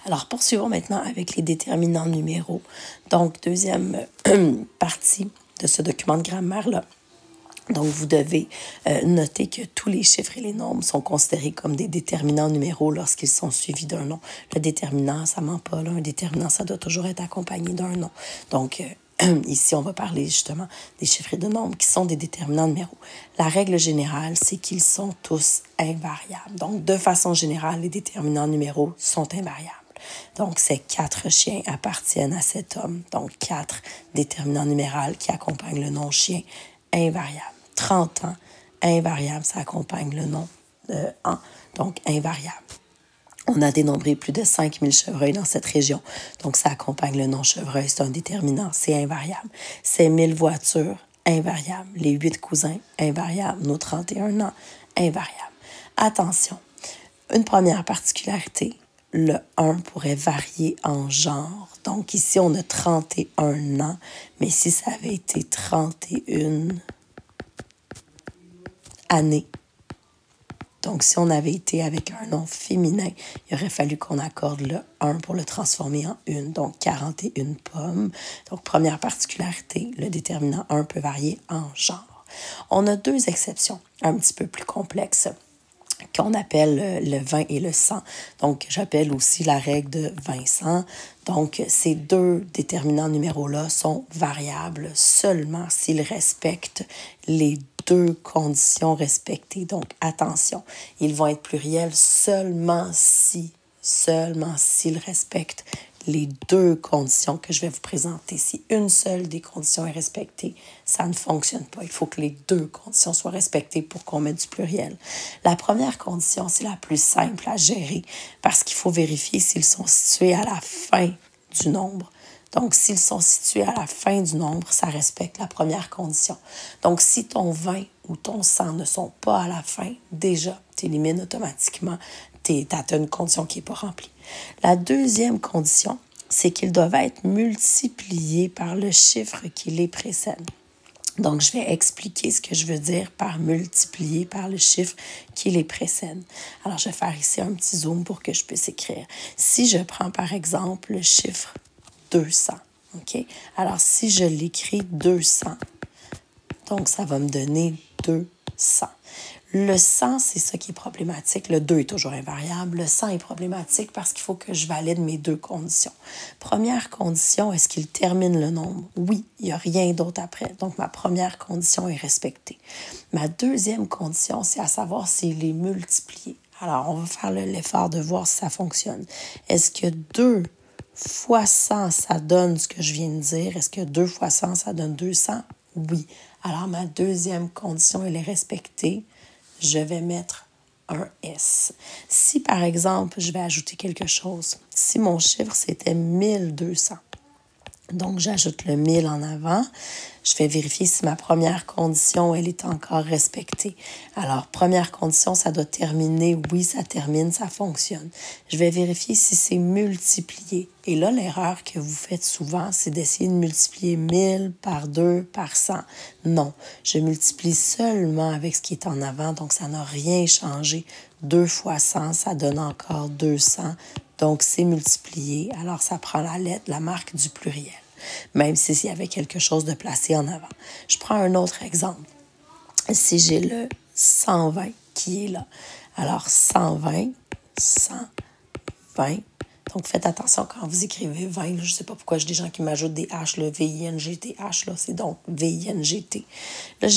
Alors, poursuivons maintenant avec les déterminants numéraux. Donc, deuxième partie de ce document de grammaire-là. Donc, vous devez noter que tous les chiffres et les nombres sont considérés comme des déterminants numéraux lorsqu'ils sont suivis d'un nom. Le déterminant, ça ment pas, là. Un déterminant, ça doit toujours être accompagné d'un nom. Donc, ici, on va parler justement des chiffres et de nombres qui sont des déterminants numéraux. La règle générale, c'est qu'ils sont tous invariables. Donc, de façon générale, les déterminants numéraux sont invariables. Donc, ces 4 chiens appartiennent à cet homme. Donc, 4 déterminants numéraux qui accompagnent le nom chien, invariable. 30 ans, invariable, ça accompagne le nom an, donc invariable. On a dénombré plus de 5000 chevreuils dans cette région, donc ça accompagne le nom chevreuil, c'est un déterminant, c'est invariable. Ces 1000 voitures, invariable. Les 8 cousins, invariable. Nos 31 ans, invariable. Attention, une première particularité, le 1 pourrait varier en genre. Donc ici, on a 31 ans, mais si ça avait été 31 années, donc si on avait été avec un nom féminin, il aurait fallu qu'on accorde le 1 pour le transformer en une, donc 41 pommes. Donc première particularité, le déterminant 1 peut varier en genre. On a 2 exceptions un petit peu plus complexes qu'on appelle le 20 et le 100. Donc, j'appelle aussi la règle de Vincent. Donc, ces 2 déterminants numéraux-là sont variables seulement s'ils respectent les 2 conditions respectées. Donc, attention, ils vont être pluriels seulement s'ils respectent les 2 conditions que je vais vous présenter. Si une seule des conditions est respectée, ça ne fonctionne pas. Il faut que les 2 conditions soient respectées pour qu'on mette du pluriel. La première condition, c'est la plus simple à gérer parce qu'il faut vérifier s'ils sont situés à la fin du nombre. Donc, s'ils sont situés à la fin du nombre, ça respecte la première condition. Donc, si ton 20 ou ton 100 ne sont pas à la fin, déjà, tu élimines automatiquement, tu as une condition qui n'est pas remplie. La deuxième condition, c'est qu'ils doivent être multipliés par le chiffre qui les précède. Donc, je vais expliquer ce que je veux dire par multiplier par le chiffre qui les précède. Alors, je vais faire ici un petit zoom pour que je puisse écrire. Si je prends par exemple le chiffre 200, OK? Alors, si je l'écris 200, donc ça va me donner 200. Le 100, c'est ça qui est problématique. Le 2 est toujours invariable. Le 100 est problématique parce qu'il faut que je valide mes 2 conditions. Première condition, est-ce qu'il termine le nombre? Oui, il n'y a rien d'autre après. Donc, ma première condition est respectée. Ma deuxième condition, c'est à savoir s'il est multiplié. Alors, on va faire l'effort de voir si ça fonctionne. Est-ce que 2 fois 100, ça donne ce que je viens de dire? Est-ce que 2 fois 100, ça donne 200? Oui. Alors, ma deuxième condition, elle est respectée. Je vais mettre un S. Si, par exemple, je vais ajouter quelque chose, si mon chiffre, c'était 1200, donc j'ajoute le 1000 en avant, je vais vérifier si ma première condition, elle est encore respectée. Alors, première condition, ça doit terminer. Oui, ça termine, ça fonctionne. Je vais vérifier si c'est multiplié. Et là, l'erreur que vous faites souvent, c'est d'essayer de multiplier 1000 par 2 par 100. Non, je multiplie seulement avec ce qui est en avant, donc ça n'a rien changé. 2 fois 100, ça donne encore 200. Donc, c'est multiplié. Alors, ça prend la lettre, la marque du pluriel, même s'il y avait quelque chose de placé en avant. Je prends un autre exemple. Si j'ai le 120 qui est là. Alors, 120, 120. Donc, faites attention quand vous écrivez 20. Je ne sais pas pourquoi j'ai des gens qui m'ajoutent des H, le V-I-N-G-T-H, là, c'est donc V-I-N-G-T. Là,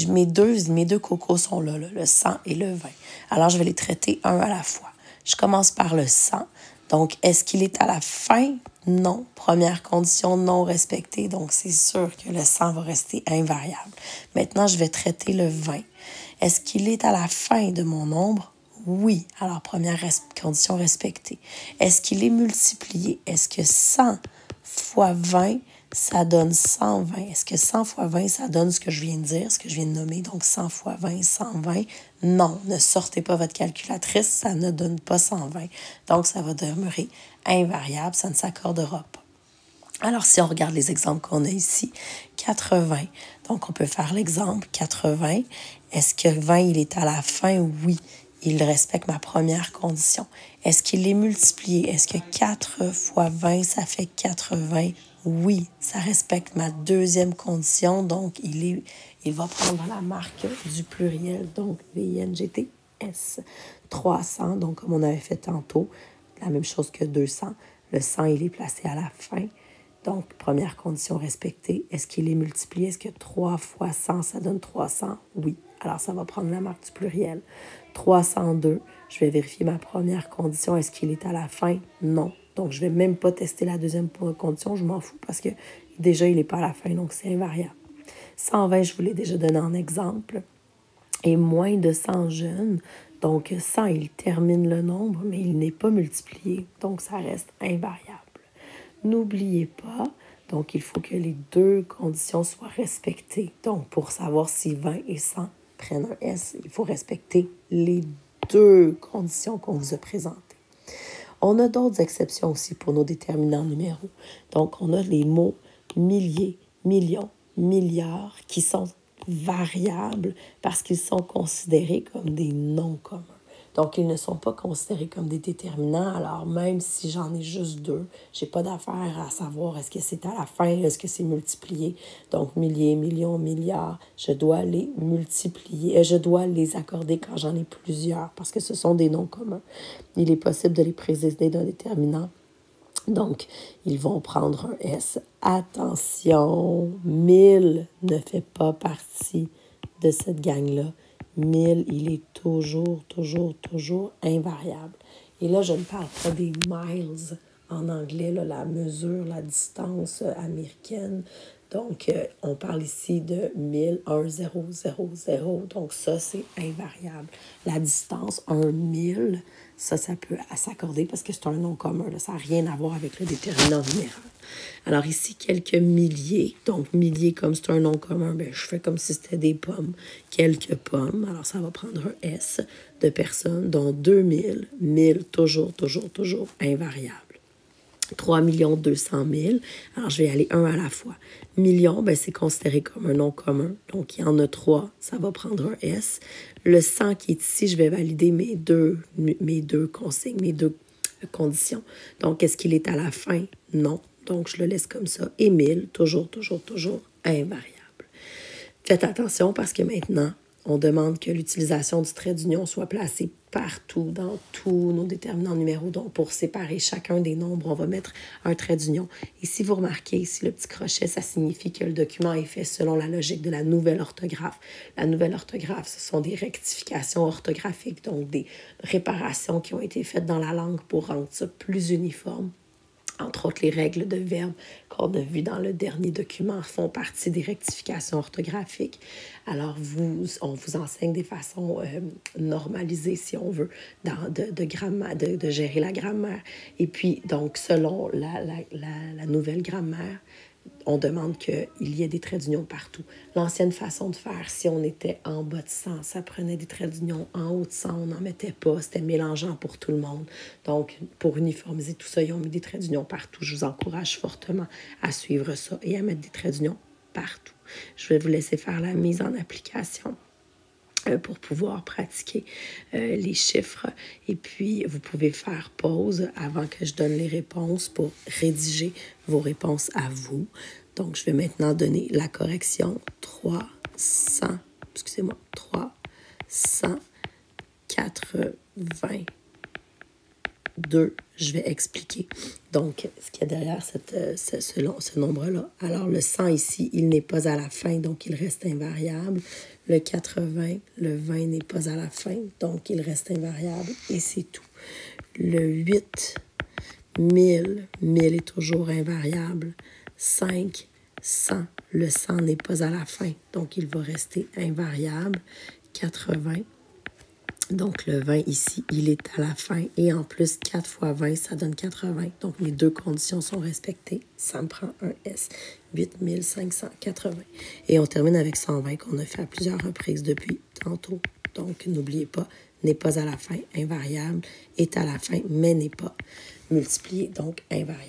mes deux cocos sont là, le 100 et le 20. Alors, je vais les traiter un à la fois. Je commence par le 100. Donc, est-ce qu'il est à la fin? Non. Première condition non respectée. Donc, c'est sûr que le 100 va rester invariable. Maintenant, je vais traiter le 20. Est-ce qu'il est à la fin de mon nombre? Oui. Alors, première condition respectée. Est-ce qu'il est multiplié? Est-ce que 100 fois 20, ça donne 120? Est-ce que 100 fois 20, ça donne ce que je viens de dire, ce que je viens de nommer? Donc, 100 fois 20, 120. Non, ne sortez pas votre calculatrice, ça ne donne pas 120. Donc, ça va demeurer invariable, ça ne s'accordera pas. Alors, si on regarde les exemples qu'on a ici, 80. Donc, on peut faire l'exemple 80. Est-ce que 20, il est à la fin? Oui. il respecte ma première condition. Est-ce qu'il est multiplié? Est-ce que 4 fois 20, ça fait 80? Oui, ça respecte ma deuxième condition. Donc, il va prendre la marque du pluriel. Donc, VINGTS. 300, donc comme on avait fait tantôt, la même chose que 200. Le 100, il est placé à la fin. Donc, première condition respectée. Est-ce qu'il est multiplié? Est-ce que 3 fois 100, ça donne 300? Oui. Alors, ça va prendre la marque du pluriel. 302, je vais vérifier ma première condition. Est-ce qu'il est à la fin? Non. Donc, je ne vais même pas tester la deuxième condition. Je m'en fous parce que déjà, il n'est pas à la fin, donc c'est invariable. 120, je vous l'ai déjà donné en exemple. Et moins de 100 jeunes. Donc, 100, il termine le nombre, mais il n'est pas multiplié. Donc, ça reste invariable. N'oubliez pas, donc il faut que les deux conditions soient respectées. Donc, pour savoir si 20 et 100 prennent un S, il faut respecter les deux conditions qu'on vous a présentées. On a d'autres exceptions aussi pour nos déterminants numéraux. Donc, on a les mots milliers, millions, milliards qui sont variables parce qu'ils sont considérés comme des noms communs. Donc, ils ne sont pas considérés comme des déterminants. Alors, même si j'en ai juste deux, je n'ai pas d'affaire à savoir est-ce que c'est à la fin, est-ce que c'est multiplié. Donc, milliers, millions, milliards, je dois les multiplier. Je dois les accorder quand j'en ai plusieurs parce que ce sont des noms communs. Il est possible de les préciser d'un déterminant. Donc, ils vont prendre un S. Attention, 1000 ne fait pas partie de cette gang-là. 1000, il est toujours invariable. Et là, je ne parle pas des miles en anglais, là, la mesure, la distance américaine. Donc, on parle ici de 1000, 1, 0, 0, 0. Donc, ça, c'est invariable. La distance, 1000, ça peut s'accorder parce que c'est un nom commun. Là. Ça n'a rien à voir avec le déterminant numéral. Alors ici, quelques milliers. Donc, milliers, comme c'est un nom commun, bien, je fais comme si c'était des pommes. Quelques pommes. Alors, ça va prendre un S de personnes, dont 2000. 1000, toujours invariable. 3 200 000. Alors, je vais aller un à la fois. Million, ben, c'est considéré comme un nom commun. Donc, il y en a 3. Ça va prendre un S. Le 100 qui est ici, je vais valider mes deux consignes, mes deux conditions. Donc, est-ce qu'il est à la fin? Non. Donc, je le laisse comme ça. Et 1000, toujours invariable. Faites attention parce que maintenant, on demande que l'utilisation du trait d'union soit placée partout, dans tous nos déterminants numéraux. Donc, pour séparer chacun des nombres, on va mettre un trait d'union. Et si vous remarquez ici le petit crochet, ça signifie que le document est fait selon la logique de la nouvelle orthographe. La nouvelle orthographe, ce sont des rectifications orthographiques, donc des réparations qui ont été faites dans la langue pour rendre ça plus uniforme. Entre autres, les règles de verbe qu'on a vues dans le dernier document font partie des rectifications orthographiques. Alors, on vous enseigne des façons normalisées, si on veut, de gérer la grammaire. Et puis, donc, selon la nouvelle grammaire, on demande qu'il y ait des traits d'union partout. L'ancienne façon de faire, si on était en bas de 100, ça prenait des traits d'union. En haut de 100, on n'en mettait pas. C'était mélangeant pour tout le monde. Donc, pour uniformiser tout ça, ils ont mis des traits d'union partout. Je vous encourage fortement à suivre ça et à mettre des traits d'union partout. Je vais vous laisser faire la mise en application pour pouvoir pratiquer les chiffres. Et puis, vous pouvez faire pause avant que je donne les réponses pour rédiger vos réponses à vous. Donc, je vais maintenant donner la correction. 382. Je vais expliquer. Donc, ce qu'il y a derrière ce nombre-là. Alors, le 100 ici, il n'est pas à la fin, donc il reste invariable. Le 80, le 20 n'est pas à la fin, donc il reste invariable. Et c'est tout. Le 8, 1000 est toujours invariable. 5, 100, le 100 n'est pas à la fin, donc il va rester invariable. 80, donc le 20 ici, il est à la fin. Et en plus, 4 fois 20, ça donne 80. Donc mes deux conditions sont respectées. Ça me prend un S. 8580. Et on termine avec 120 qu'on a fait à plusieurs reprises depuis tantôt. Donc, n'oubliez pas, n'est pas à la fin, invariable, est à la fin, mais n'est pas multiplié, donc invariable.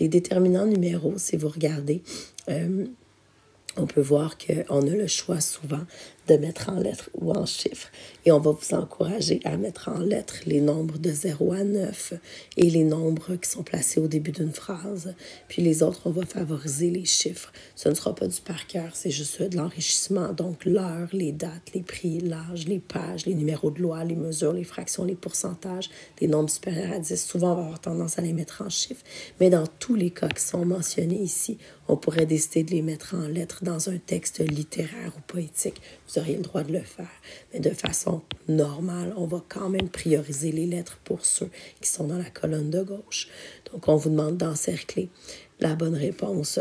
Les déterminants numéraux, si vous regardez, on peut voir qu'on a le choix souvent de mettre en lettres ou en chiffres. Et on va vous encourager à mettre en lettres les nombres de 0 à 9 et les nombres qui sont placés au début d'une phrase. Puis les autres, on va favoriser les chiffres. Ce ne sera pas du par cœur, c'est juste de l'enrichissement. Donc l'heure, les dates, les prix, l'âge, les pages, les numéros de loi, les mesures, les fractions, les pourcentages, des nombres supérieurs à 10. Souvent, on va avoir tendance à les mettre en chiffres. Mais dans tous les cas qui sont mentionnés ici, on pourrait décider de les mettre en lettres dans un texte littéraire ou poétique. Vous auriez le droit de le faire. Mais de façon normale, on va quand même prioriser les lettres pour ceux qui sont dans la colonne de gauche. Donc, on vous demande d'encercler la bonne réponse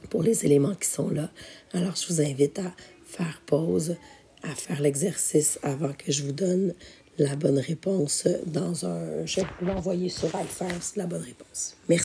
pour les éléments qui sont là. Alors, je vous invite à faire pause, à faire l'exercice avant que je vous donne la bonne réponse dans un... Je vais vous l'envoyer sur iFirst, la bonne réponse. Merci.